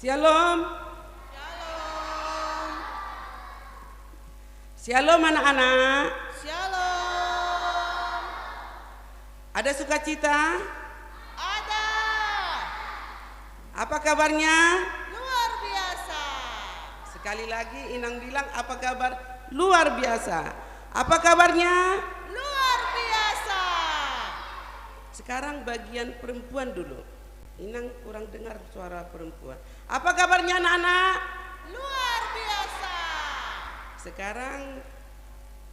Shalom. Shalom. Shalom anak-anak. Shalom. Ada sukacita? Ada. Apa kabarnya? Luar biasa. Sekali lagi Inang bilang apa kabar? Luar biasa. Apa kabarnya? Luar biasa. Sekarang bagian perempuan dulu. Inang kurang dengar suara perempuan. Apa kabarnya anak-anak? Luar biasa. Sekarang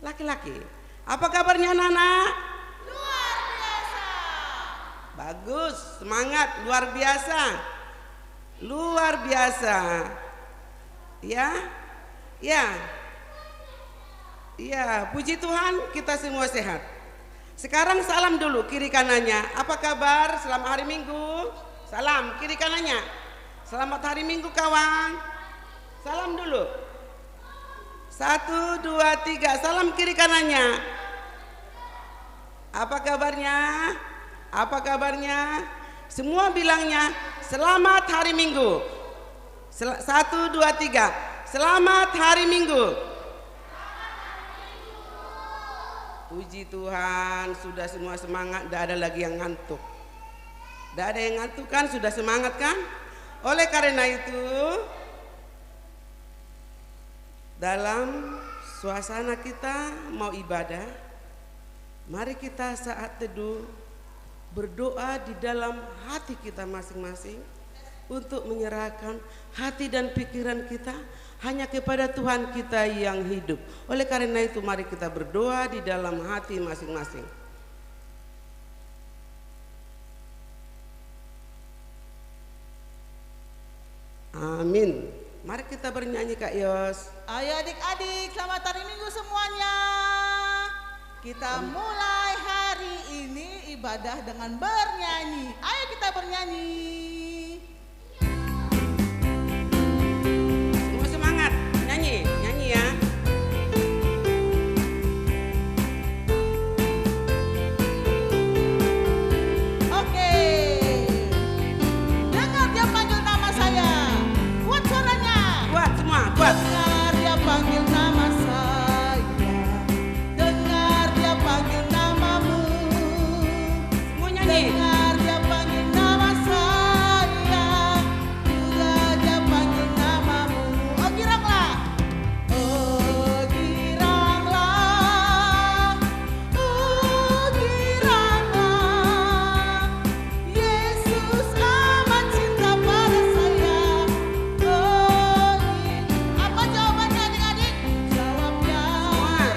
laki-laki. Apa kabarnya anak-anak? Luar biasa. Bagus, semangat, luar biasa. Luar biasa. Ya? Ya. Ya, puji Tuhan kita semua sehat. Sekarang salam dulu kiri kanannya. Apa kabar selama hari Minggu? Salam kiri kanannya. Selamat hari Minggu kawan. Salam dulu. 1, 2, 3. Salam kiri kanannya. Apa kabarnya? Apa kabarnya? Semua bilangnya selamat hari Minggu. 1, 2, 3. Selamat hari Minggu. Puji Tuhan, sudah semua semangat, tidak ada lagi yang ngantuk. Tidak ada yang ngantuk kan, sudah semangat kan? Oleh karena itu, dalam suasana kita mau ibadah, mari kita saat teduh berdoa di dalam hati kita masing-masing untuk menyerahkan hati dan pikiran kita hanya kepada Tuhan kita yang hidup. Oleh karena itu mari kita berdoa di dalam hati masing-masing. Amin. Mari kita bernyanyi Kak Yos. Ayo adik-adik, selamat hari Minggu semuanya. Kita mulai hari ini ibadah dengan bernyanyi. Ayo kita bernyanyi. Semua semangat, nyanyi, nyanyi ya. Oke. Dengar dia panggil nama saya. Kuat suaranya. Kuat semua, kuat. Dengar dia panggil nama saya. Dengar dia panggil namamu. Semua nyanyi. Dengar dia panggil nama saya. Juga dia panggil namamu. Oh giranglah. Oh giranglah. Oh giranglah. Yesus amat cinta pada saya. Oh apa jawabannya adik-adik? Jawabnya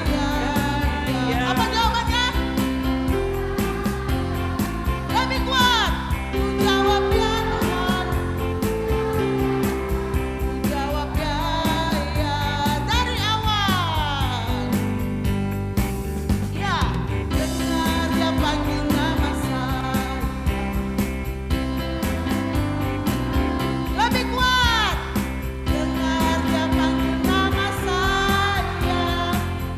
ya. Apa jawabannya? Lebih kuat. Ku jawab ya Tuhan. Ku jawab ya dari awal. Ya, dengar dia panggil nama saya. Lebih kuat. Dengar dia panggil nama saya.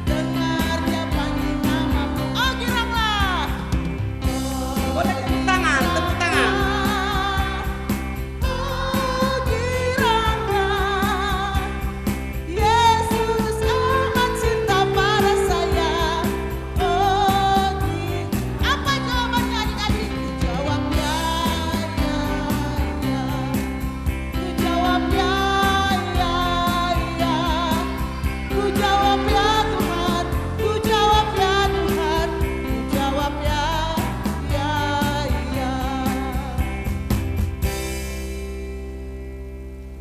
Dengar dia panggil namamu. Oh giranglah. Boleh tepuk tangan, tepuk tangan. Oh giranglah. Yesus amat cinta pada saya. Oh apa jawabannya adik-adik? Ku jawab ya. Ku jawab ya. Ku jawab ya Tuhan. Ku jawab ya Tuhan. Ku jawab ya.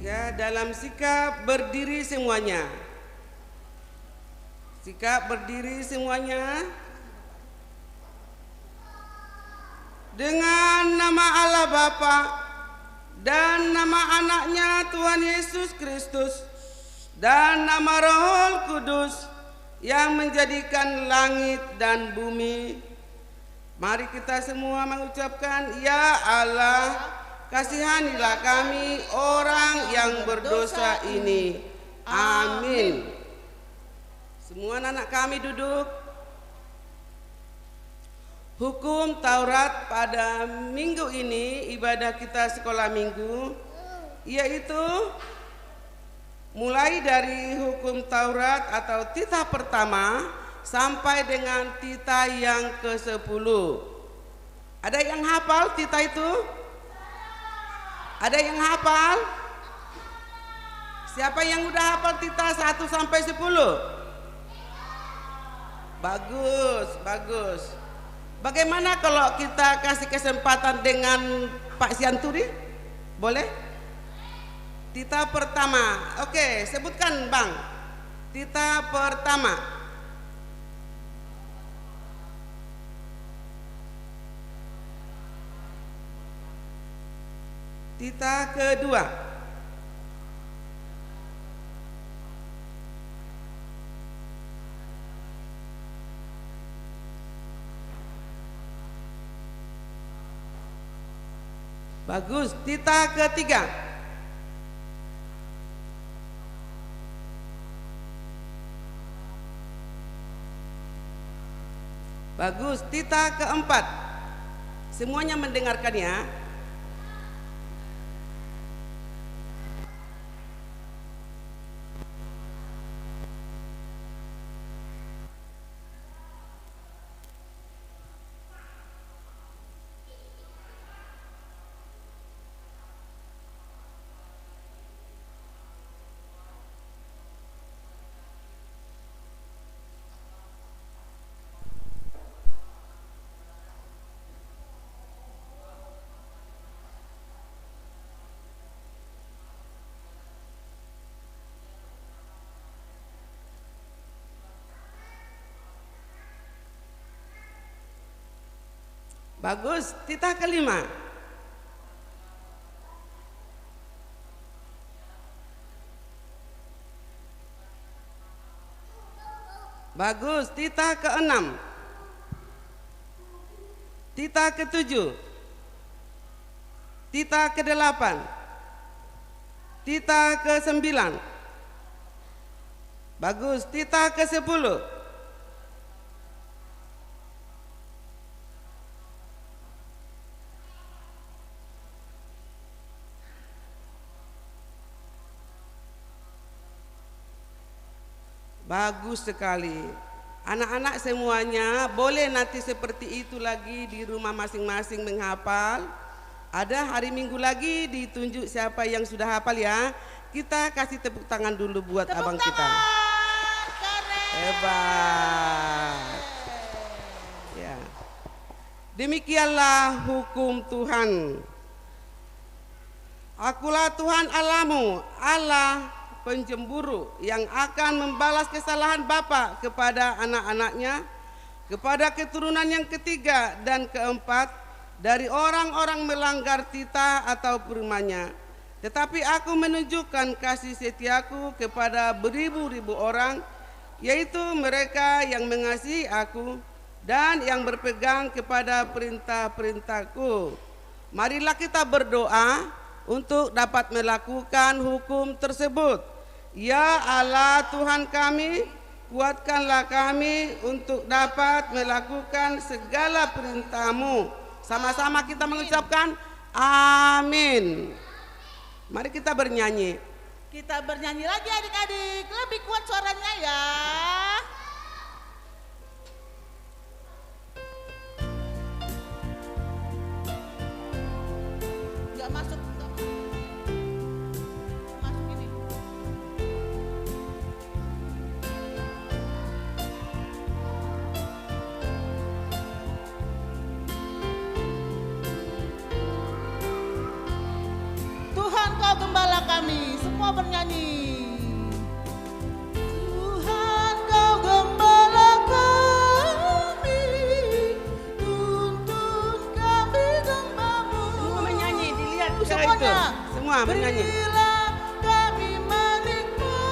Ya, dalam sikap berdiri semuanya. Sikap berdiri semuanya. Dengan nama Allah Bapa dan nama anaknya Tuhan Yesus Kristus dan nama Roh Kudus yang menjadikan langit dan bumi. Mari kita semua mengucapkan, ya Allah, kasihanilah kami orang yang berdosa ini. Amin. Semua anak kami duduk. Hukum Taurat pada minggu ini, ibadah kita sekolah minggu, yaitu mulai dari hukum Taurat atau titah pertama sampai dengan titah yang ke-10. Ada yang hafal titah itu? Ada yang hafal? Siapa yang udah hafal titah 1 sampai 10? Bagus, bagus. Bagaimana kalau kita kasih kesempatan dengan Pak Sianturi? Boleh? Titah pertama. Oke, sebutkan Bang. Titah pertama. Titah kedua. Bagus. Titah ketiga. Bagus. Titah keempat. Semuanya mendengarkan ya. Bagus. Titah kelima. Bagus. Titah keenam. Titah ketujuh. Titah kedelapan. Titah ke-9. Bagus. Titah ke-10. Bagus sekali. Anak-anak semuanya boleh nanti seperti itu lagi di rumah masing-masing menghafal. Ada hari Minggu lagi ditunjuk siapa yang sudah hafal ya. Kita kasih tepuk tangan dulu buat abang kita. Hebat. Ya. Demikianlah hukum Tuhan. Akulah Tuhan Allahmu, Allah penjemburu yang akan membalas kesalahan bapa kepada anak-anaknya, kepada keturunan yang ketiga dan keempat dari orang-orang melanggar titah atau firman-Nya. Tetapi aku menunjukkan kasih setiaku kepada beribu-ribu orang, yaitu mereka yang mengasihi aku dan yang berpegang kepada perintah-perintahku. Marilah kita berdoa untuk dapat melakukan hukum tersebut. Ya Allah Tuhan kami, kuatkanlah kami untuk dapat melakukan segala perintah-Mu. Sama-sama kita mengucapkan amin. Mari kita bernyanyi. Kita bernyanyi lagi adik-adik, lebih kuat suaranya ya. Gak masuk. Engkau gembala kami, semua bernyanyi. Tuhan Kau gembala kami, tuntun kami gembala-Mu. Semua menyanyi, dilihat semuanya itu. Semua menyanyi. Berilah kami menikmati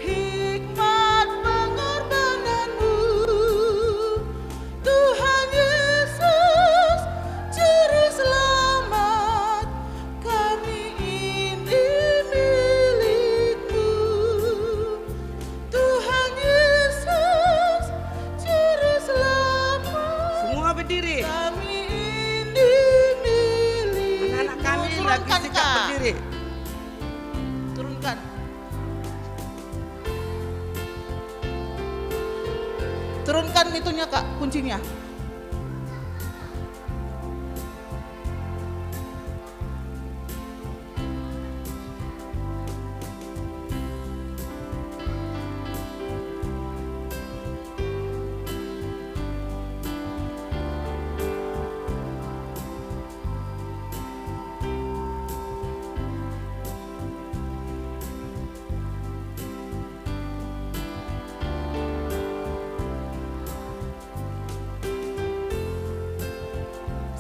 hikmat pengorbanan-Mu. Tuhan Yesus, juru selamat kami ini. Turunkan itunya Kak, kuncinya.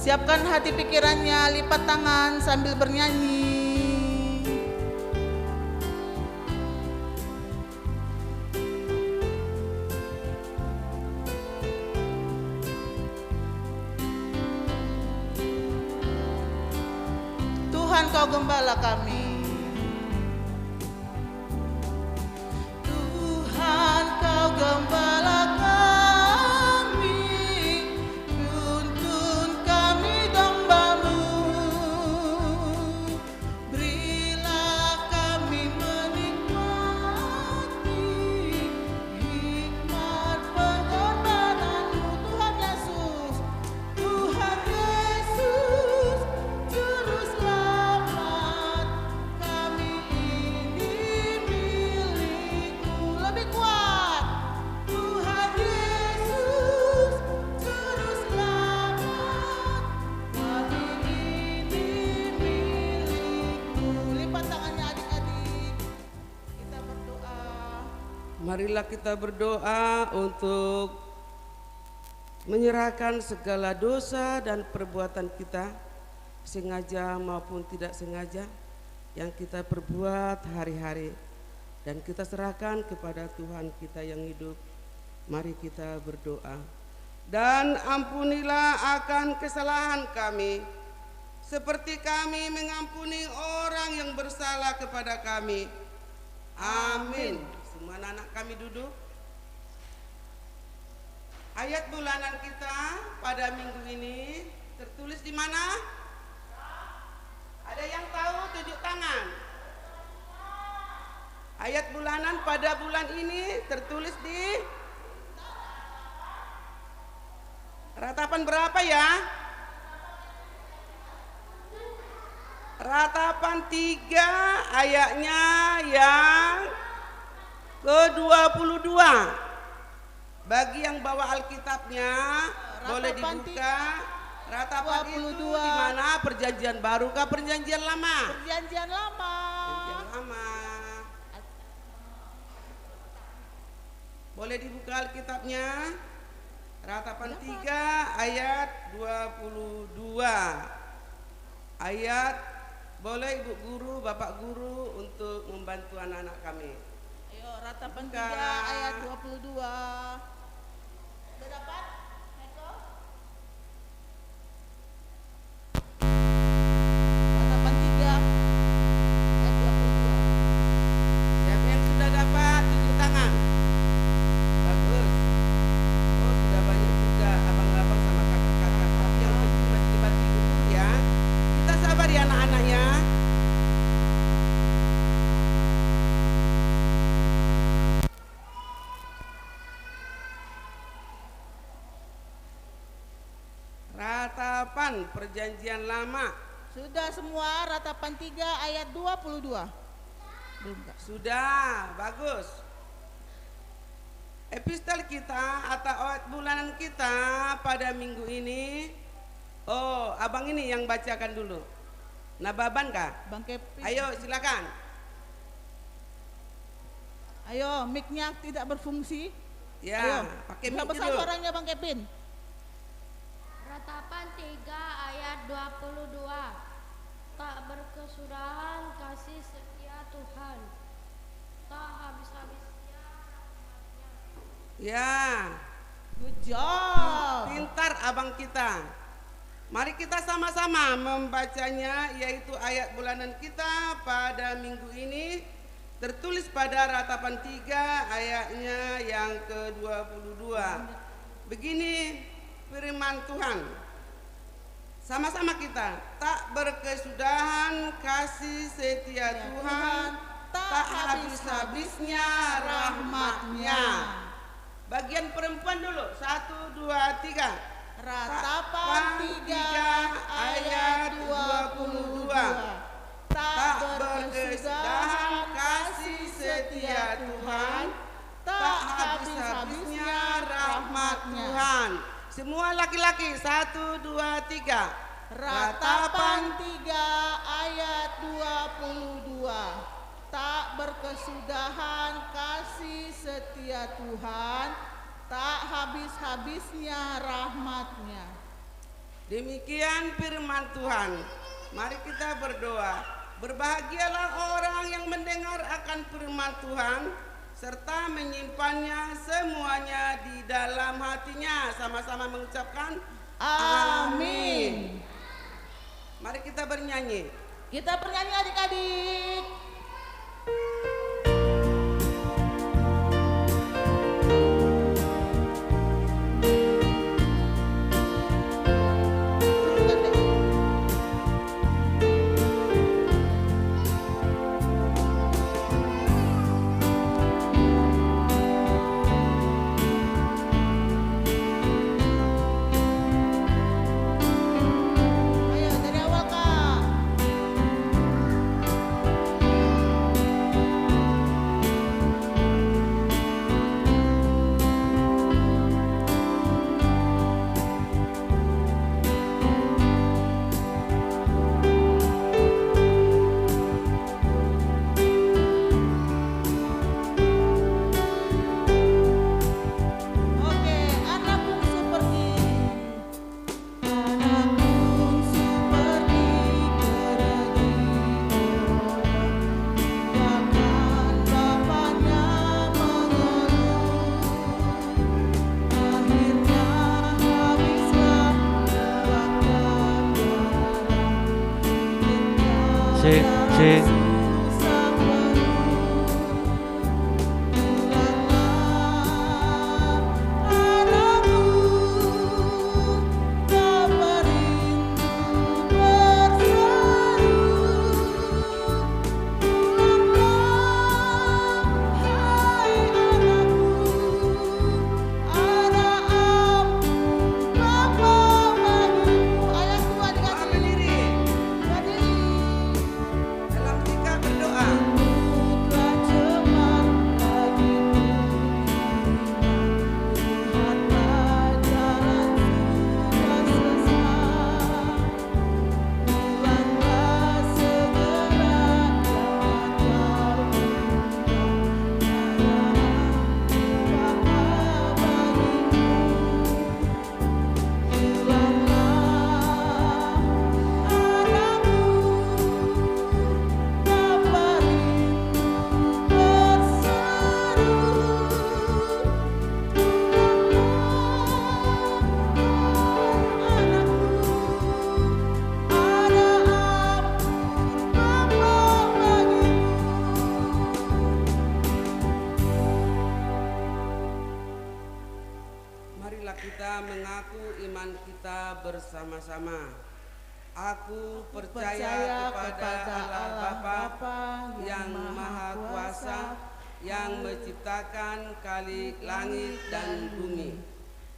Siapkan hati pikirannya, lipat tangan sambil bernyanyi. Tuhan Kau gembala kami. Tuhan Kau gembala kami, tuntun kami domba-Mu. Berilah kami menikmati hikmat pengorbanan-Mu. Tuhan Yesus, Tuhan Yesus, Juru Selamat, kami ini milik-Mu. Lebih kuat. Tuhan Yesus, Juru Selamat, kami ini milik-Mu. Lipat tangannya adik-adik. Kita berdoa. Marilah kita berdoa untuk menyerahkan segala dosa dan perbuatan kita, sengaja maupun tidak sengaja, yang kita perbuat hari-hari, dan kita serahkan kepada Tuhan kita yang hidup. Mari kita berdoa. Dan ampunilah akan kesalahan kami, seperti kami mengampuni orang yang bersalah kepada kami. Amin. Semua anak kami duduk. Ayat bulanan kita pada minggu ini tertulis di mana? Ada yang tahu? Tunjuk tangan. Ayat bulanan pada bulan ini tertulis di ratapan berapa ya? Ratapan 3 ayatnya yang ke-22. Bagi yang bawa Alkitabnya boleh dibuka. Ratapan itu 22. di mana? Perjanjian baru kah perjanjian lama? Perjanjian lama. Perjanjian lama. Boleh dibuka Alkitabnya. Ratapan 3 ayat 22. Ayat, boleh Ibu Guru, Bapak Guru untuk membantu anak-anak kami. Ayo, ratapan Buka. 3 ayat 22. Sudah dapat? Eko? Ratapan 3 ayat 22. Siapa yang sudah dapat tunjuk tangan? Bagus. Oh, sudah banyak juga abang-abang sama kakak-kakak. Tapi yang penting masih dibantu Ibu Guru ya. Kita sabar ya anak-anaknya. Ratapan perjanjian lama. Sudah semua ratapan 3 ayat 22. Belum Kak? Sudah, bagus. Epistel kita atau ayat bulanan kita pada minggu ini. Oh, abang ini yang bacakan dulu. Nababan kah? Bang Kevin. Ayo silakan. Ayo, mic-nya tidak berfungsi. Ya, Ayo, pakai bisa mic besar dulu. suaranya Bang Kevin. Ratapan 3 ayat 22. Tak berkesudahan kasih setia Tuhan, tak habis-habisnya rahmat-Nya. Ya, Good job. pintar abang kita. Mari kita sama-sama membacanya, yaitu ayat bulanan kita pada minggu ini tertulis pada ratapan 3 ayatnya yang ke-22. Begini firman Tuhan. Sama-sama kita, tak berkesudahan kasih setia Tuhan, tak habis-habisnya rahmat-Nya. Bagian perempuan dulu. 1, 2, 3. Ratapan 3 ayat 22. Tak berkesudahan kasih setia Tuhan, tak habis-habisnya rahmat Tuhan. Semua laki-laki. 1, 2, 3. Ratapan 3 ayat 22. Tak berkesudahan kasih setia Tuhan, tak habis-habisnya rahmat-Nya. Demikian firman Tuhan. Mari kita berdoa. Berbahagialah orang yang mendengar akan firman Tuhan serta menyimpannya semuanya di dalam hatinya. Sama-sama mengucapkan amin. Mari kita bernyanyi. Kita bernyanyi adik-adik. bersama-sama. Aku percaya kepada Allah Bapa yang Maha Kuasa, yang menciptakan langit dan bumi.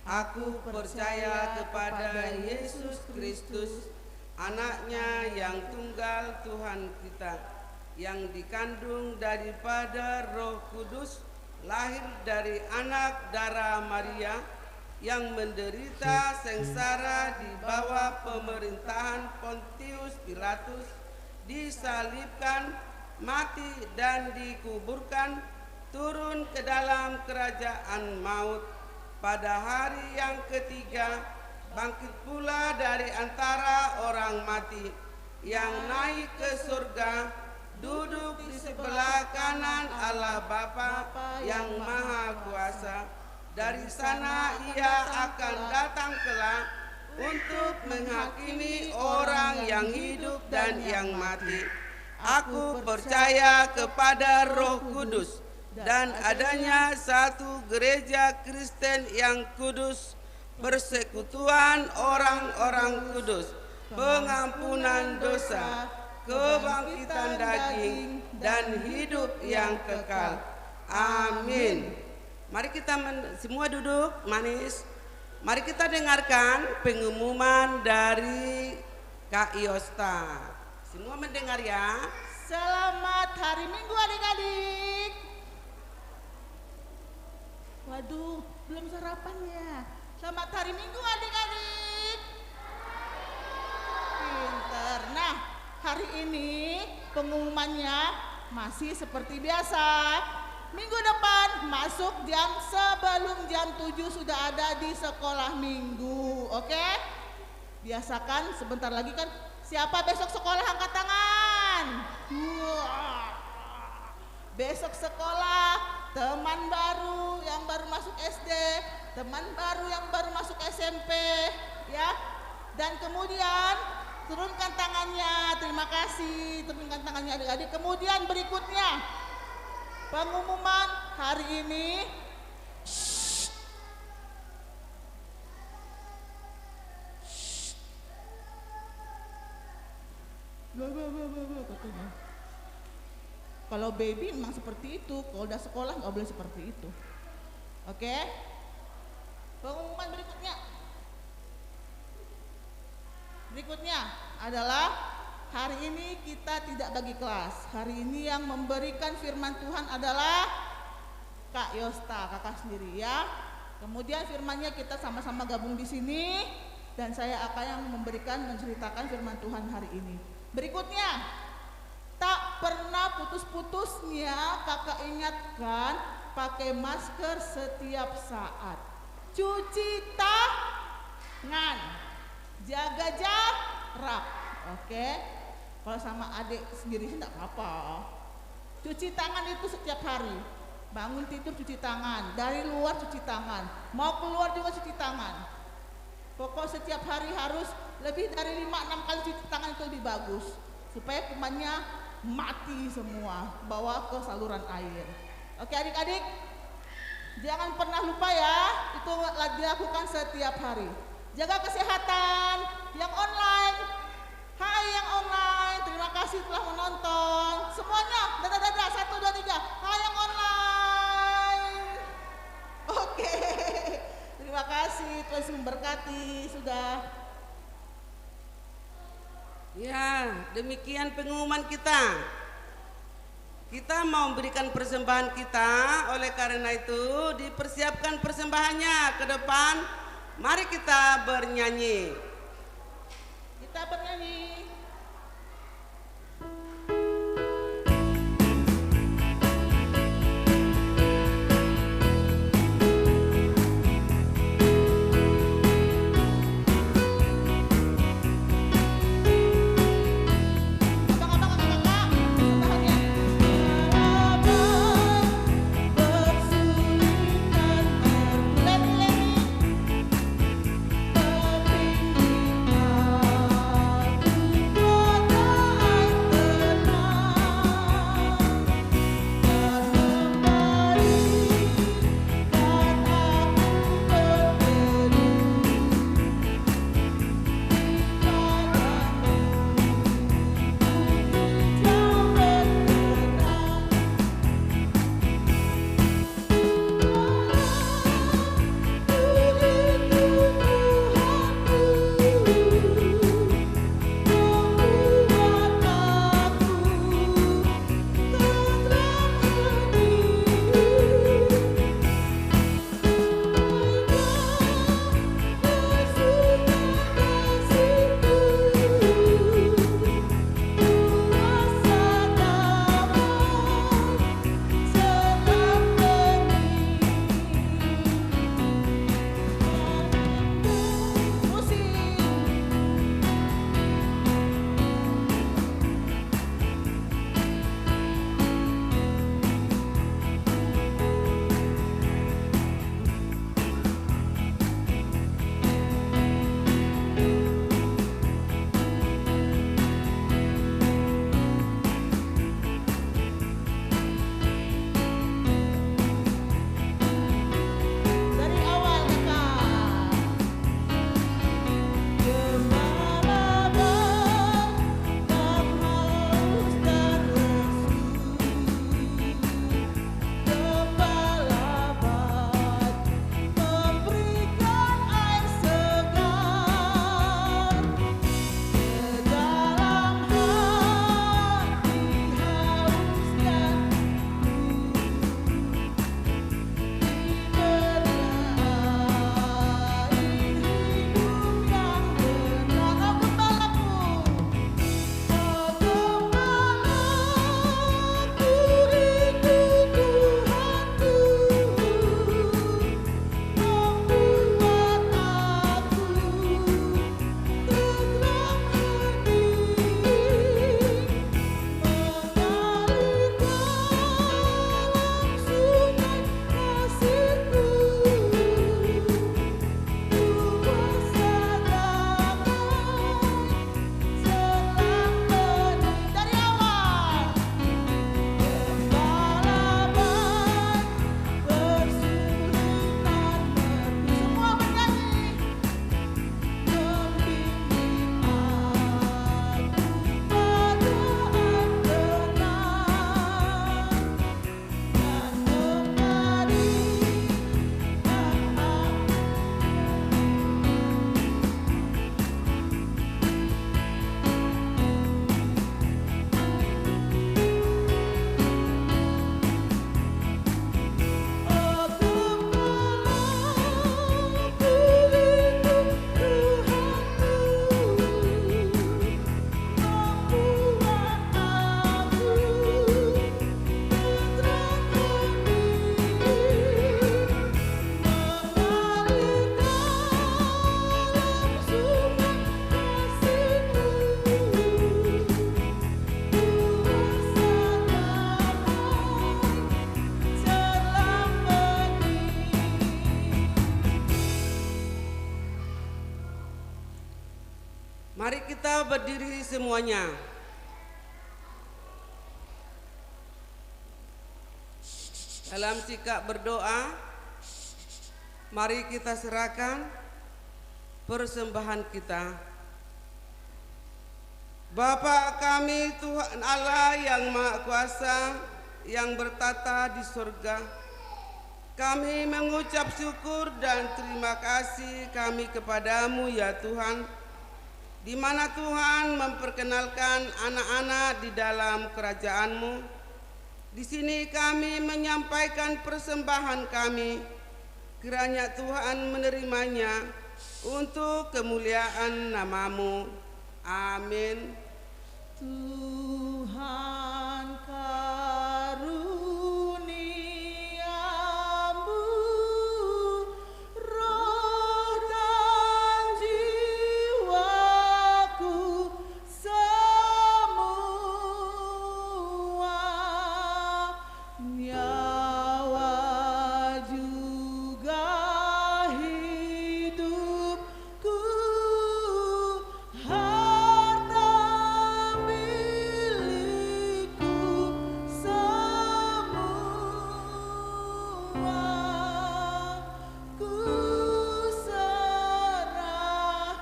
Aku percaya kepada Yesus Kristus, Anaknya yang tunggal Tuhan kita, yang dikandung daripada Roh Kudus, lahir dari anak darah Maria, yang menderita sengsara di bawah pemerintahan Pontius Pilatus, disalibkan, mati dan dikuburkan, turun ke dalam kerajaan maut, pada hari yang ketiga bangkit pula dari antara orang mati, yang naik ke surga, duduk di sebelah kanan Allah Bapa yang Maha Kuasa. Dari sana ia akan datang kelak untuk menghakimi orang yang hidup dan yang mati. Aku percaya kepada Roh Kudus dan adanya satu gereja Kristen yang kudus, persekutuan orang-orang kudus, pengampunan dosa, kebangkitan daging, dan hidup yang kekal. Amin. Mari kita semua duduk manis. Mari kita dengarkan pengumuman dari Kak Yosta. Semua mendengar ya. Selamat hari Minggu adik-adik. Waduh, belum sarapan ya. Selamat hari Minggu adik-adik. Pinter. Nah, hari ini pengumumannya masih seperti biasa. Minggu depan masuk sebelum jam 7 sudah ada di sekolah minggu. Oke? Biasakan sebentar lagi kan. Siapa besok sekolah angkat tangan? Wah. Besok sekolah teman baru yang baru masuk SD, teman baru yang baru masuk SMP, ya. Dan kemudian turunkan tangannya. Terima kasih. Turunkan tangannya adik-adik. Kemudian berikutnya pengumuman hari ini. Kalau baby memang seperti itu, kalau udah sekolah nggak boleh seperti itu. Oke? Pengumuman berikutnya adalah hari ini kita tidak bagi kelas. Hari ini yang memberikan firman Tuhan adalah Kak Yosta, kakak sendiri ya. Kemudian firmannya kita sama-sama gabung di sini dan saya akan yang menceritakan firman Tuhan hari ini. Berikutnya, tak pernah putus-putusnya kakak ingatkan pakai masker setiap saat. Cuci tangan, jaga jarak. Oke? Kalau sama adik sendiri sih enggak apa-apa. Cuci tangan itu setiap hari. Bangun tidur cuci tangan, dari luar cuci tangan, mau keluar juga cuci tangan. Pokok setiap hari harus lebih dari 5-6 kali cuci tangan itu lebih bagus. Supaya kumannya mati semua, bawa ke saluran air. Oke adik-adik, jangan pernah lupa ya, itu dilakukan setiap hari. Jaga kesehatan, yang online. Hai yang online, terima kasih telah menonton. Semuanya, dadah, 1, 2, 3. Hai yang online. Oke, terima kasih, Tuhan memberkati, sudah. Ya, demikian pengumuman kita. Kita mau memberikan persembahan kita, oleh karena itu dipersiapkan persembahannya ke depan. Mari kita bernyanyi. Kita bernyanyi. Bersulitan terleni, Mari kita berdiri semuanya. Dalam sikap berdoa, mari kita serahkan persembahan kita. Bapa kami Tuhan Allah yang Maha Kuasa, yang bertata di surga, kami mengucap syukur dan terima kasih kami kepadamu ya Tuhan, di mana Tuhan memperkenalkan anak-anak di dalam kerajaan-Mu. Di sini kami menyampaikan persembahan kami, kiranya Tuhan menerimanya untuk kemuliaan nama-Mu. Amin. Tuhan karuniamu, roh dan jiwaku semua, nyawa juga hidupku, harta milikku semua, ku serahkan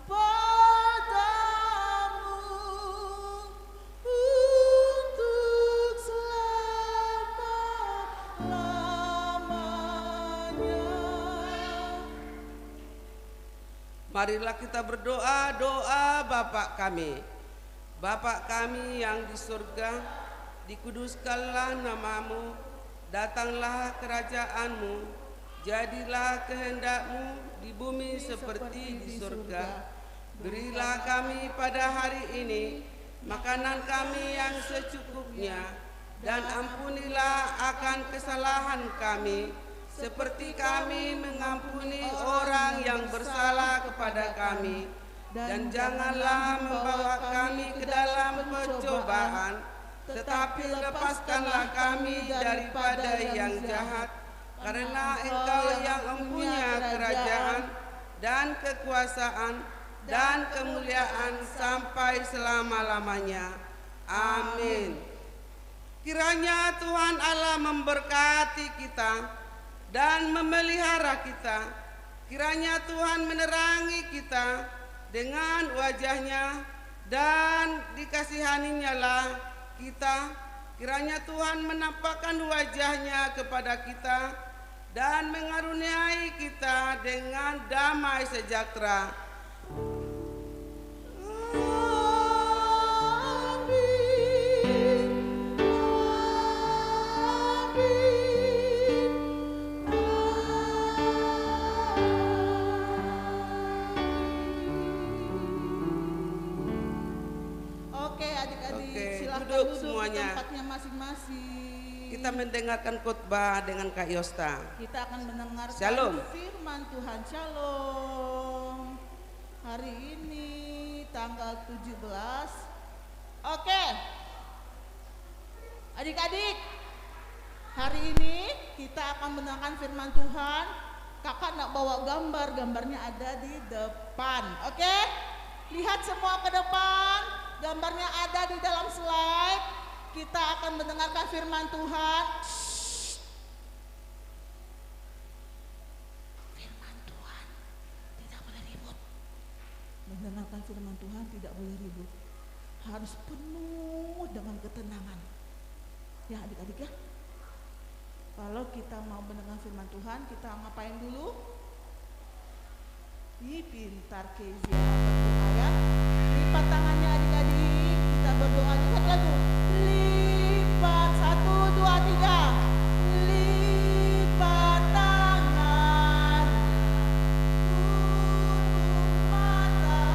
padamu untuk selama-lamanya. Marilah kita berdoa doa Bapa kami. Bapa kami yang di surga, dikuduskanlah nama-Mu, datanglah kerajaan-Mu, jadilah kehendak-Mu di bumi seperti di surga. Berilah kami pada hari ini makanan kami yang secukupnya, dan ampunilah akan kesalahan kami, seperti kami mengampuni orang yang bersalah kepada kami. Dan janganlah membawa kami ke dalam pencobaan, tetapi lepaskanlah kami daripada yang jahat, karena Engkau yang mempunyai kerajaan dan kekuasaan dan kemuliaan sampai selama-lamanya. Amin. Kiranya Tuhan Allah memberkati kita dan memelihara kita. Kiranya Tuhan menerangi kita dengan wajah-Nya, dan dikasihani-Nya lah kita. Kiranya Tuhan menampakkan wajah-Nya kepada kita dan mengaruniai kita dengan damai sejahtera. Duduk semuanya. Tempatnya masing-masing. Kita mendengarkan khotbah dengan Kak Yosta. Kita akan mendengarkan Shalom. firman Tuhan. Shalom. Hari ini tanggal 17. Oke. Adik-adik, hari ini kita akan mendengarkan firman Tuhan. Kakak nak bawa gambar, gambarnya ada di depan. Oke? Lihat semua ke depan. Gambarnya ada di dalam slide. Kita akan mendengarkan firman Tuhan. Firman Tuhan tidak boleh ribut. Mendengarkan firman Tuhan tidak boleh ribut. Harus penuh dengan ketenangan. Ya adik-adik ya. Kalau kita mau mendengar firman Tuhan, kita ngapain dulu? Pintar Kezia berdoa ya. Lipat tangannya adik-adik, kita berdoa. Lihat lagu. Lipat 1, 2, 3. Lipat tangan, tutup mata.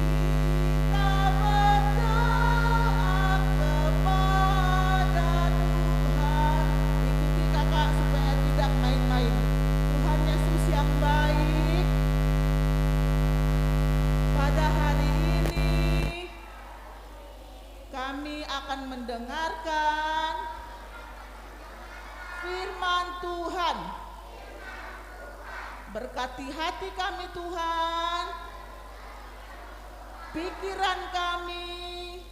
Kita berdoa kepada Tuhan. Ikuti kakak supaya tidak main-main. Tuhan Yesus yang baik, pada hari ini kami akan mendengarkan firman Tuhan. Berkati hati kami Tuhan, pikiran kami,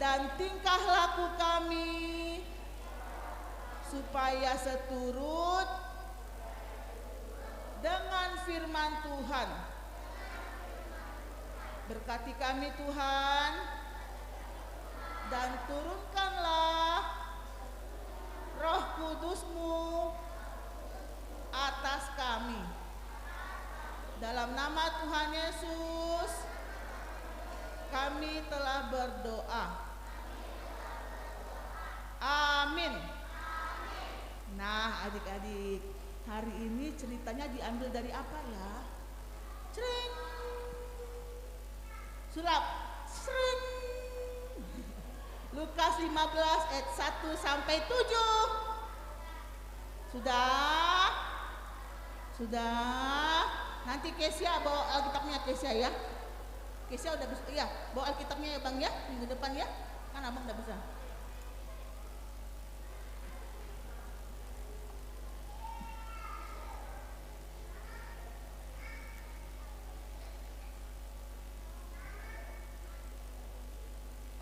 dan tingkah laku kami, supaya seturut dengan firman Tuhan. Berkati kami Tuhan, dan turunkanlah Roh Kudus-Mu atas kami. Dalam nama Tuhan Yesus kami telah berdoa. Amin. Nah, adik-adik, hari ini ceritanya diambil dari apa ya? Cering. Sulap. Sering. Lukas 15 ayat 1 sampai 7. Sudah? Sudah. Nanti Kesia bawa Alkitabnya Kesia ya. Kesia udah bisa, iya, bawa Alkitabnya ya Bang ya, minggu depan ya. Kan Abang udah bisa.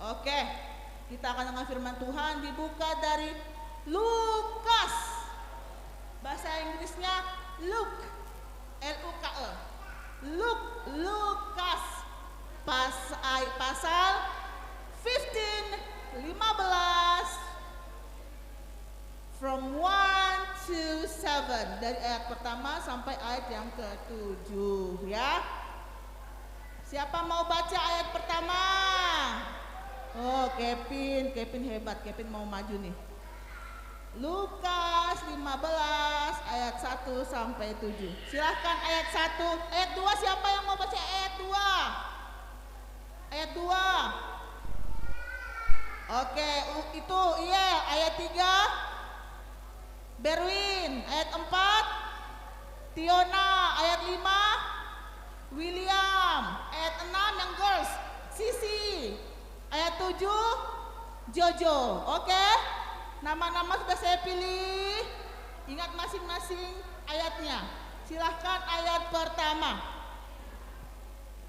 Oke, kita akan dengar firman Tuhan dibuka dari Lukas. Bahasa Inggrisnya Luke, L-U-K-E. Lukas pasal 15 from 1 to 7, dari ayat pertama sampai ayat yang ke-7 ya. Siapa mau baca ayat pertama? Oh, Kevin hebat, Kevin mau maju nih. Lukas 15 ayat 1 sampai 7. Silahkan ayat 1, ayat 2 siapa yang mau baca ayat 2? Ayat 2. Oke, itu iya, ayat 3 Berwin, ayat 4 Tiona, ayat 5 William, ayat 6 yang girls Sisi, ayat 7 Jojo. Oke, nama-nama sudah saya pilih. Ingat masing-masing ayatnya. Silahkan ayat pertama.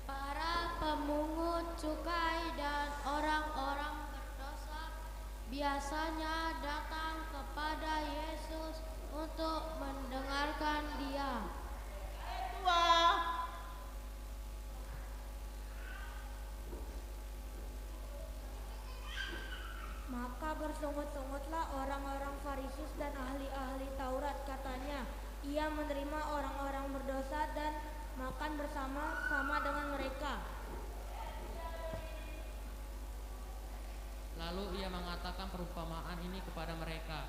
Para pemungut cukai dan orang-orang berdosa biasanya datang kepada Yesus untuk mendengarkan Dia. Ayat 2. Maka bersungut-sungutlah orang-orang Farisi dan ahli-ahli Taurat, katanya, ia menerima orang-orang berdosa dan makan bersama-sama dengan mereka. Lalu ia mengatakan perumpamaan ini kepada mereka.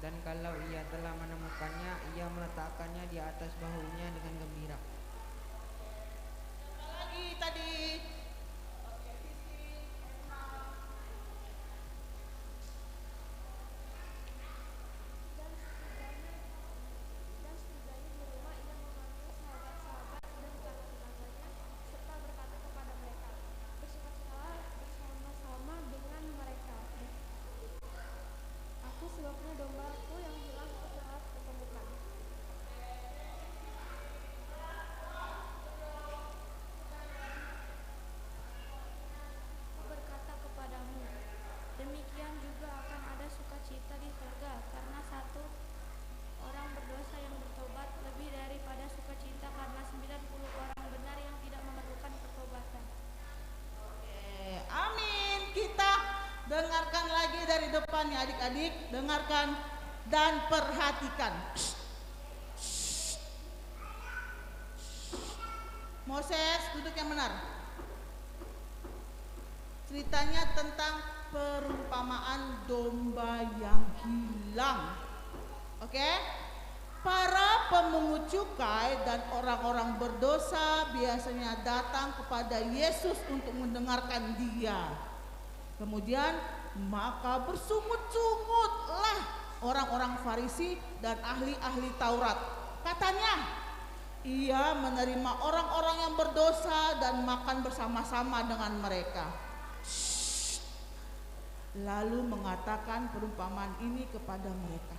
Dan kalau ia telah menemukannya, ia meletakkannya di atas bahunya dengan gembira. Apa lagi tadi? Dengarkan lagi dari depan ya adik-adik, dengarkan dan perhatikan. Moses, duduk yang benar. Ceritanya tentang perumpamaan domba yang hilang. Oke? Para pemungut cukai dan orang-orang berdosa biasanya datang kepada Yesus untuk mendengarkan Dia. Kemudian maka bersungut-sungutlah orang-orang Farisi dan ahli-ahli Taurat. Katanya, Ia menerima orang-orang yang berdosa dan makan bersama-sama dengan mereka. Lalu mengatakan perumpamaan ini kepada mereka.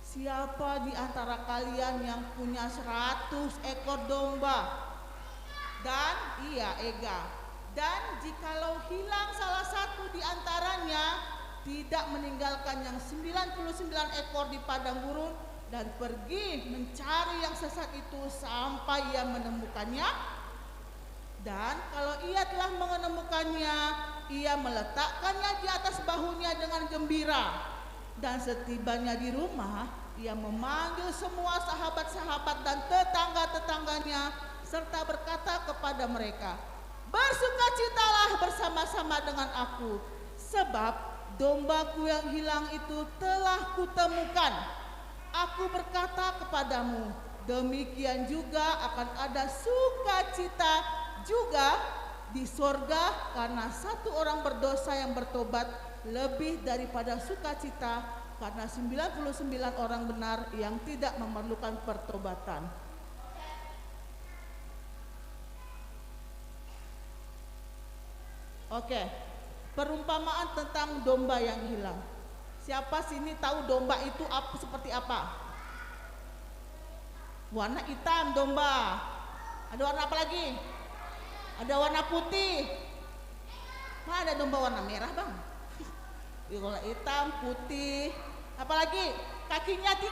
Siapa di antara kalian yang punya 100 ekor domba? Dan dan jikalau hilang salah satu di antaranya, tidak meninggalkan yang 99 ekor di padang gurun dan pergi mencari yang sesat itu sampai ia menemukannya. Dan kalau ia telah menemukannya, ia meletakkannya di atas bahunya dengan gembira. Dan setibanya di rumah, ia memanggil semua sahabat-sahabat dan tetangga-tetangganya serta berkata kepada mereka, bersukacitalah bersama-sama dengan aku, sebab dombaku yang hilang itu telah kutemukan. Aku berkata kepadamu, demikian juga akan ada sukacita juga di sorga karena satu orang berdosa yang bertobat, lebih daripada sukacita karena 99 orang benar yang tidak memerlukan pertobatan. Oke, perumpamaan tentang domba yang hilang. Siapa sini tahu domba itu seperti apa? Warna hitam domba. Ada warna apa lagi? Ada warna putih. Mana ada domba warna merah, Bang? Warna hitam, putih. Apalagi kakinya 3.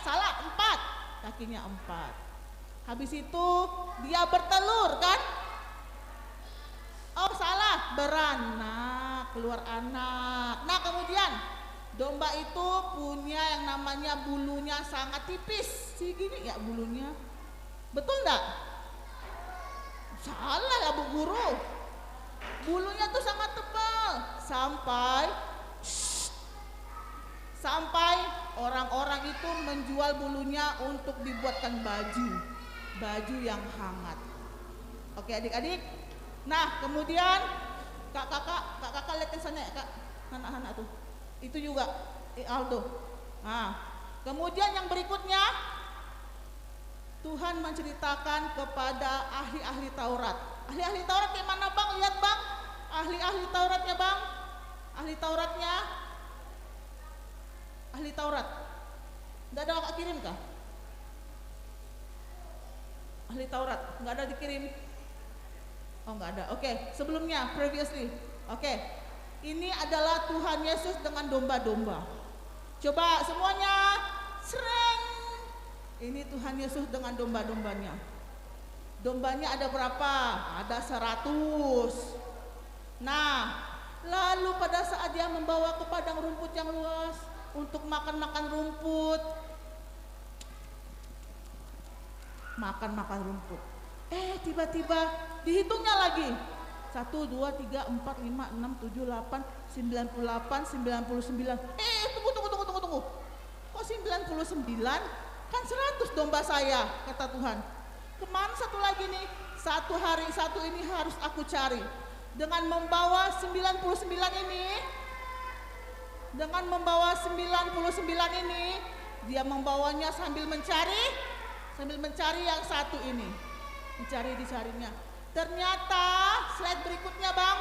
Salah, 4. Kakinya 4. Habis itu dia bertelur kan? Oh salah, beranak, keluar anak. Nah kemudian domba itu punya yang namanya bulunya sangat tipis. Segini ya bulunya. Betul enggak? Salah ya Bu Guru. Bulunya tuh sangat tebal sampai orang-orang itu menjual bulunya untuk dibuatkan baju yang hangat. Oke adik-adik. Nah kemudian kakak lihat ke sana ya kak, anak-anak tuh itu juga Aldo. Nah kemudian yang berikutnya Tuhan menceritakan kepada ahli-ahli Taurat. Ahli-ahli Taurat yang mana Bang? Lihat Bang, ahli-ahli Tauratnya Bang, ahli Tauratnya, ahli Taurat. Nggak ada kakak kirim kah? Ahli Taurat, nggak ada dikirim? Oh nggak ada. Oke, sebelumnya, previously. Oke, ini adalah Tuhan Yesus dengan domba-domba. Coba semuanya, sereng. Ini Tuhan Yesus dengan domba-dombanya. Dombanya ada berapa? Ada 100. Nah, lalu pada saat dia membawa ke padang rumput yang luas untuk makan-makan rumput, makan rumput. Tiba-tiba dihitungnya lagi. 1, 2, 3, 4, 5, 6, 7, 8, 98, 99. Tunggu. Kok 99? Kan 100 domba saya, kata Tuhan. Kemana satu lagi nih? Satu ini harus aku cari. Dengan membawa 99 ini, dia membawanya sambil mencari yang satu ini. Dicarinya. Ternyata slide berikutnya Bang,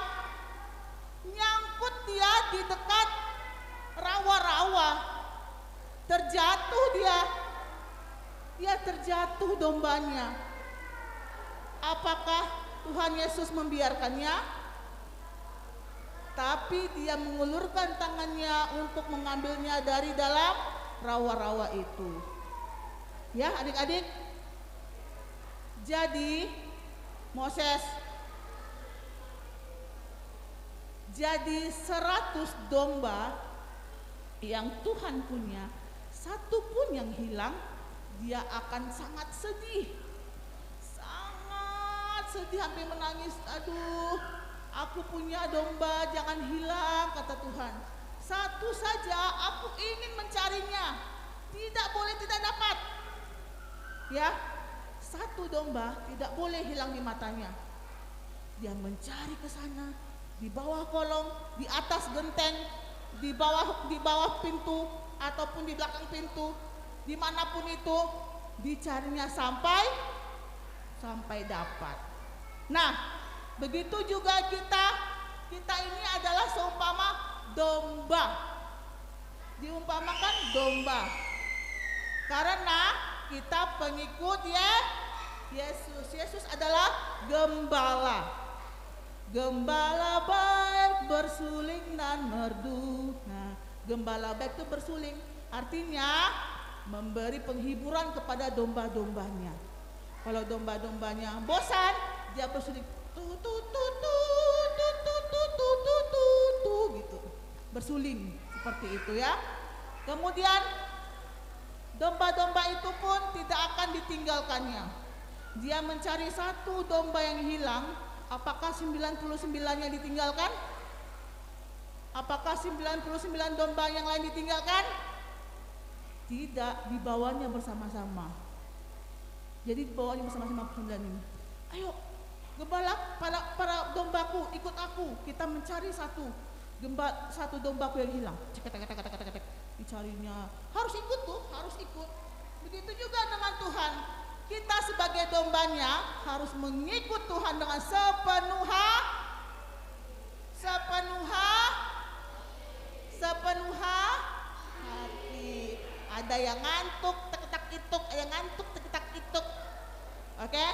nyangkut dia di dekat rawa-rawa. Terjatuh dia terjatuh dombanya. Apakah Tuhan Yesus membiarkannya? Tapi dia mengulurkan tangannya untuk mengambilnya dari dalam rawa-rawa itu. Ya adik-adik. Jadi Moses, jadi 100 domba yang Tuhan punya, satu pun yang hilang, dia akan sangat sedih, hampir menangis. Aduh, aku punya domba, jangan hilang, kata Tuhan. Satu saja aku ingin mencarinya. Tidak boleh tidak dapat. Ya, satu domba tidak boleh hilang di matanya. Dia mencari ke sana, di bawah kolong, di atas genteng, di bawah pintu ataupun di belakang pintu, dimanapun itu dicarinya sampai dapat. Nah, begitu juga kita ini adalah seumpama domba. Diumpamakan domba. Karena kita pengikut Yesus. Yesus adalah gembala. Gembala baik bersuling dan merdu. Nah, gembala baik itu bersuling, artinya memberi penghiburan kepada domba-dombanya. Kalau domba-dombanya bosan, dia bersuling tu tu tu tu tu tu tu tu tu tu tu gitu. Bersuling seperti itu ya. Kemudian domba-domba itu pun tidak akan ditinggalkannya. Dia mencari satu domba yang hilang. Apakah 99-nya ditinggalkan? Apakah 99 domba yang lain ditinggalkan? Tidak, dibawanya bersama-sama. Jadi dibawanya bersama-sama 9 ini. Ayo, gembala para dombaku, ikut aku. Kita mencari satu dombaku yang hilang. Cek. Dicarinya. Harus ikut tuh, harus ikut. Begitu juga dengan Tuhan. Kita sebagai dombanya harus mengikut Tuhan dengan sepenuh hati. Ada yang ngantuk, tek-tek-ituk, ada yang ngantuk, tek-tek-ituk. Oke?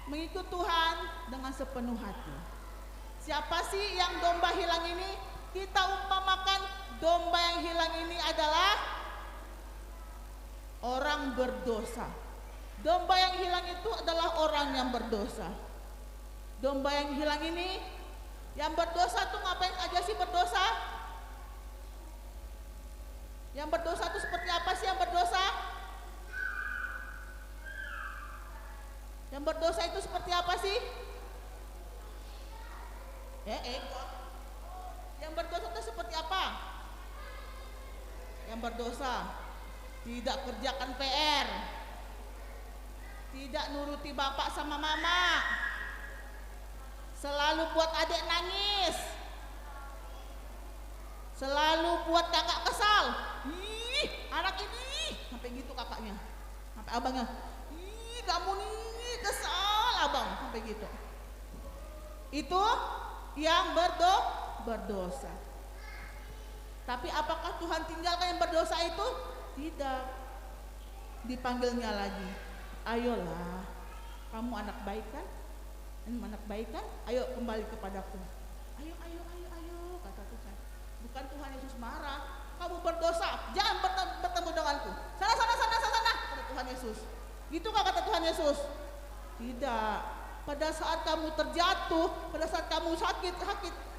Mengikut Tuhan dengan sepenuh hati. Siapa sih yang domba hilang ini? Kita umpamakan domba yang hilang ini adalah orang berdosa. Domba yang hilang itu adalah orang yang berdosa. Domba yang hilang ini, yang berdosa tuh ngapain aja sih berdosa? Yang berdosa itu seperti apa sih yang berdosa? Yang berdosa itu seperti apa sih? Ego. Yang berdosa itu seperti apa? Yang berdosa tidak kerjakan PR, tidak nuruti bapak sama mama, selalu buat adik nangis, selalu buat kakak kesal. Ih, anak ini, sampai gitu kakaknya, sampai abangnya, ih kamu nih kesal abang, sampai gitu. Itu yang berdosa. Tapi apakah Tuhan tinggalkan yang berdosa itu? Tidak. Dipanggilnya lagi. Ayolah, kamu anak baik kan? Anak baik kan? Ayo kembali kepadaku. Ayo, kata Tuhan. Bukan Tuhan Yesus marah. Kamu berdosa, jangan bertemu denganku. Sana, kata Tuhan Yesus. Gitu kata Tuhan Yesus? Tidak. Pada saat kamu terjatuh, pada saat kamu sakit,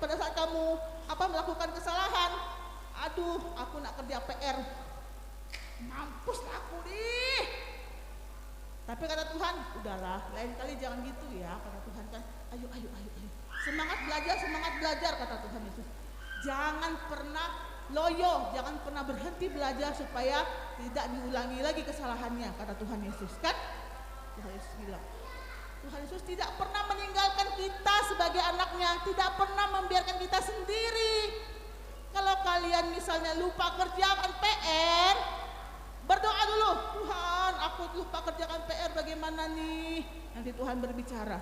pada saat kamu melakukan kesalahan, aduh, aku nak kerja PR, mampus lah aku nih. Tapi kata Tuhan, udahlah, lain kali jangan gitu ya, kata Tuhan kan. Ayo. Semangat belajar, kata Tuhan Yesus. Jangan pernah loyo, jangan pernah berhenti belajar supaya tidak diulangi lagi kesalahannya, kata Tuhan Yesus kan. Tuhan Yesus bilang. Tuhan Yesus tidak pernah meninggalkan kita sebagai anaknya, tidak pernah membiarkan kita sendiri. Kalau kalian misalnya lupa kerjakan PR, berdoa dulu, Tuhan aku lupa kerjakan PR bagaimana nih? Nanti Tuhan berbicara.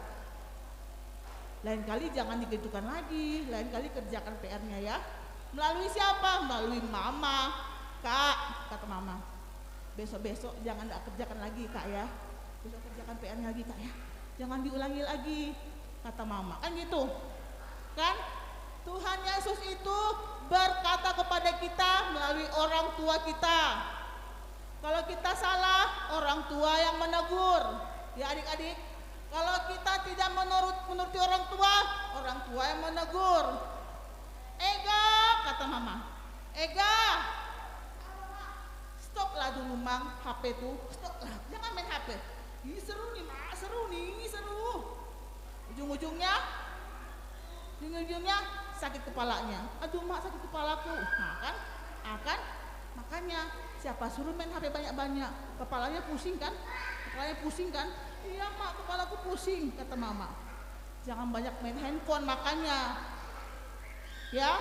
Lain kali jangan digitukan lagi, lain kali kerjakan PR-nya ya. Melalui siapa? Melalui mama, kak, kata mama. Besok-besok jangan kerjakan lagi kak ya. Besok kerjakan PR-nya lagi kak ya. Jangan diulangi lagi, kata mama. Kan gitu, kan? Tuhan Yesus itu berkata kepada kita melalui orang tua kita. Kalau kita salah, orang tua yang menegur. Ya adik-adik, kalau kita tidak menuruti orang tua yang menegur. Ega, kata mama. Ega, stoplah dulu mang HP tuh, stoplah, jangan main HP. Ini seru nih mak, seru. Ujung-ujungnya sakit kepalanya. Aduh mak, sakit kepalaku. Nah kan, akan makanya siapa suruh main HP banyak-banyak, kepalanya pusing kan? Kepalanya pusing kan? Iya mak, kepalaku pusing, kata mama. Jangan banyak main handphone makanya. Ya,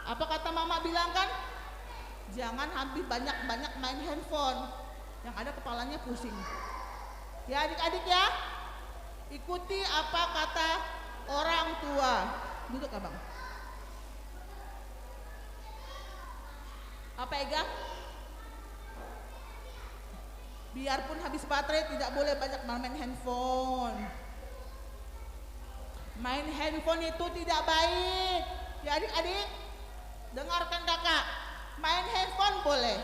apa kata mama bilang kan? Jangan habis banyak-banyak main handphone, yang ada kepalanya pusing. Ya adik-adik ya, ikuti apa kata orang tua. Duduk abang. Apa Ega? Biarpun habis baterai tidak boleh banyak main handphone. Main handphone itu tidak baik. Ya adik-adik, dengarkan kakak. Main handphone boleh,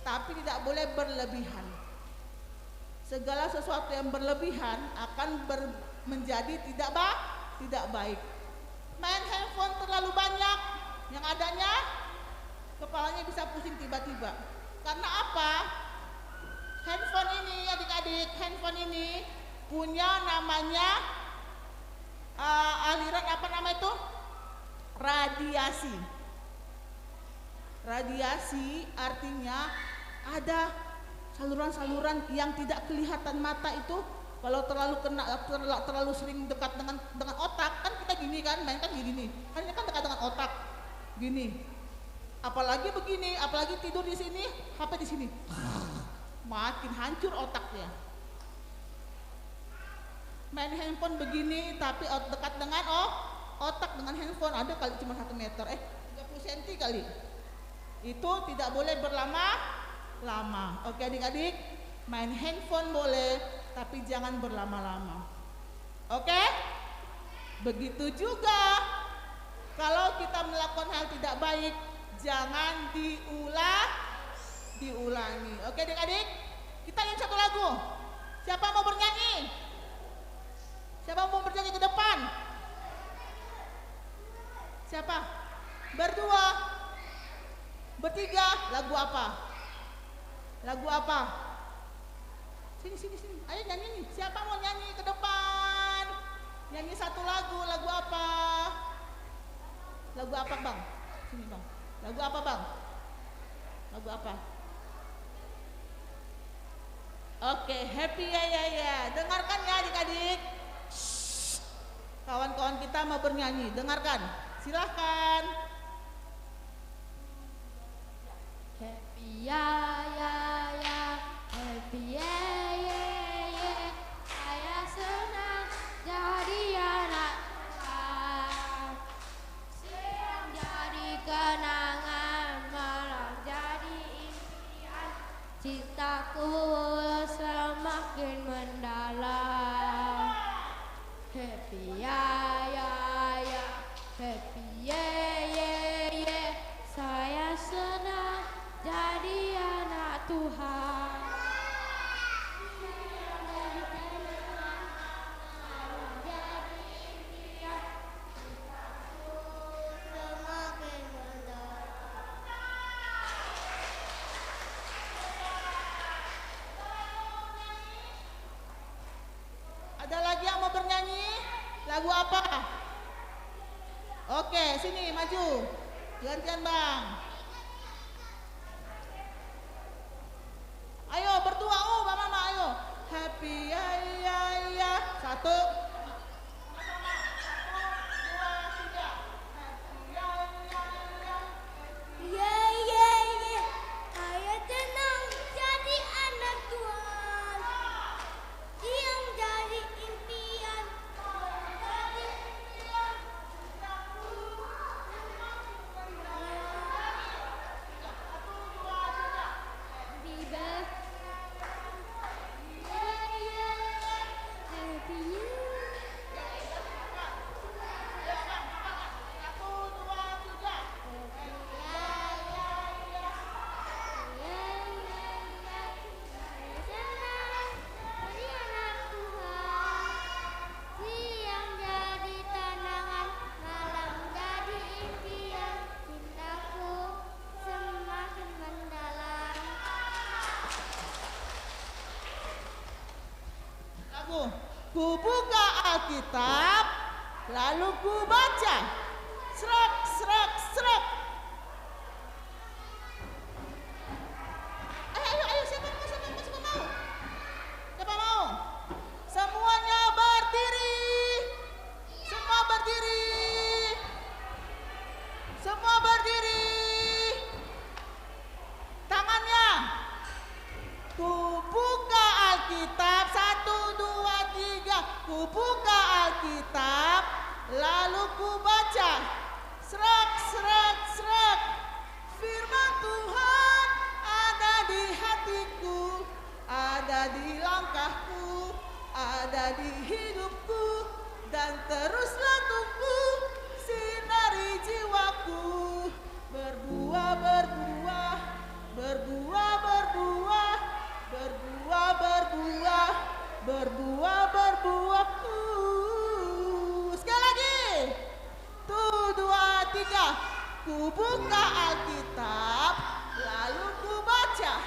tapi tidak boleh berlebihan. Segala sesuatu yang berlebihan akan menjadi tidak baik. Main handphone terlalu banyak, yang adanya kepalanya bisa pusing tiba-tiba. Karena apa? Handphone ini adik-adik, handphone ini punya namanya aliran apa nama itu? Radiasi. Radiasi artinya ada saluran-saluran yang tidak kelihatan mata itu. Kalau terlalu sering dekat dengan otak, kan kita gini kan, main kan gini. Kan ini kan dekat dengan otak. Gini. Apalagi begini, apalagi tidur di sini, HP di sini. Makin hancur otaknya. Main handphone begini tapi dekat dengan otak dengan handphone ada kali cuma 1 meter, 30 cm kali. Itu tidak boleh berlama-lama. Oke adik-adik, main handphone boleh tapi jangan berlama-lama. Oke? Begitu juga kalau kita melakukan hal tidak baik, jangan diulangi. Oke adik-adik, kita nyanyi satu lagu. Siapa mau bernyanyi? Siapa mau bernyanyi ke depan? Siapa? Berdua, bertiga, lagu apa? Lagu apa? Sini. Ayo nyanyi nih. Siapa mau nyanyi ke depan? Nyanyi satu lagu apa? Lagu apa bang? Sini bang. Lagu apa bang? Lagu apa? Oke, happy ya. Dengarkan ya adik-adik. Kawan-kawan kita mau bernyanyi, dengarkan. Silahkan. Happy ya, happy yeah. Saya senang jadi anak Tuhan. Siang jadi kenangan, malam jadi impian. Cintaku semakin mendalam. Happy ya, happy yeah. Saya senang jadi anak Tuhan. Jadi impian, cintaku semakin mendalam. Ada lagi yang mau bernyanyi? Lagu apa? Oke, sini maju. Gantian bang. Ayo berdua, mama ayo. Happy ya. Satu. Yeah. Saya senang jadi anak Tuhan. Siang jadi impian, malam jadi impian. Cintaku semakin mendalam. Happy Ku buka Alkitab, lalu ku baca. Serak, serak, serak. Ayo, siapa mau, siapa mau? Siapa mau? Semuanya berdiri. Semua berdiri. Semua berdiri. Tangannya. Ku buka Alkitab, 1, 2, 3. Ku buka Alkitab, lalu ku baca. Serak, serak, serak. Firman Tuhan ada di hatiku, ada di langkahku, ada di hidupku, dan teruslah tumbuh sinari jiwaku. Berbuah, berbuah, berbuah, berbuah, berbuah, berbuah, berbuah, berbuah. Sekali lagi. 1, 2, 3. Ku buka Alkitab, lalu ku baca.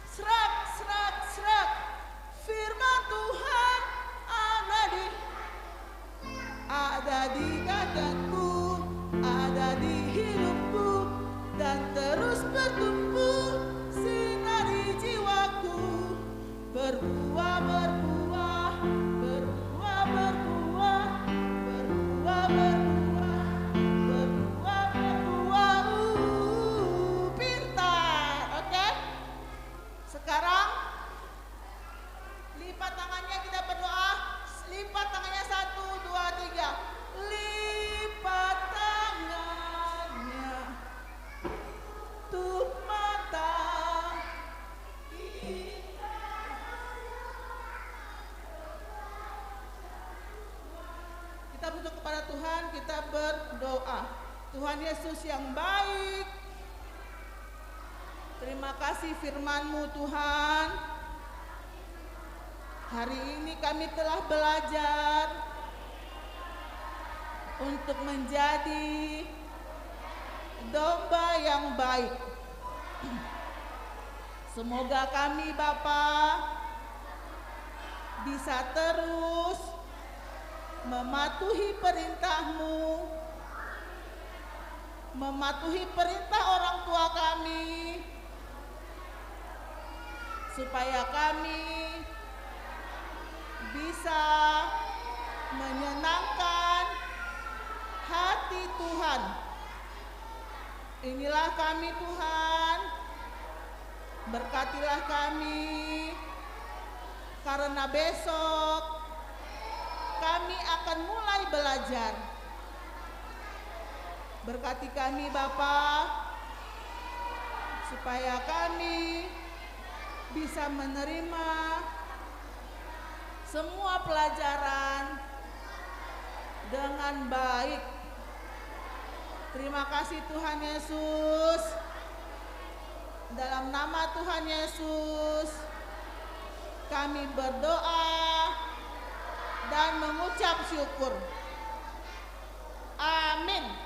Serak, serak, serak. Firman Tuhan ada di dadaku, ada di hidupku, dan terus bertumbuh sinari jiwaku. Berbuah, berbuah, berbuah, berbuah, berbuah, berbuah, berbuah, berbuah. Pintar, oke? Sekarang lipat tangannya, kita berdoa. Lipat tangannya, 1, 2, 3. Lipat tangannya, tutup mata. Kita butuh kepada Tuhan, kita berdoa. Tuhan Yesus yang baik, terima kasih firman-Mu Tuhan. Hari ini kami telah belajar untuk menjadi domba yang baik. Semoga kami Bapa bisa terus mematuhi perintah-Mu, mematuhi perintah orang tua kami, supaya kami bisa menyenangkan hati Tuhan. Inilah kami Tuhan, berkatilah kami, karena besok kami akan mulai belajar. Berkati kami Bapa, supaya kami bisa menerima semua pelajaran dengan baik. Terima kasih Tuhan Yesus. Dalam nama Tuhan Yesus kami berdoa dan mengucap syukur. Amin.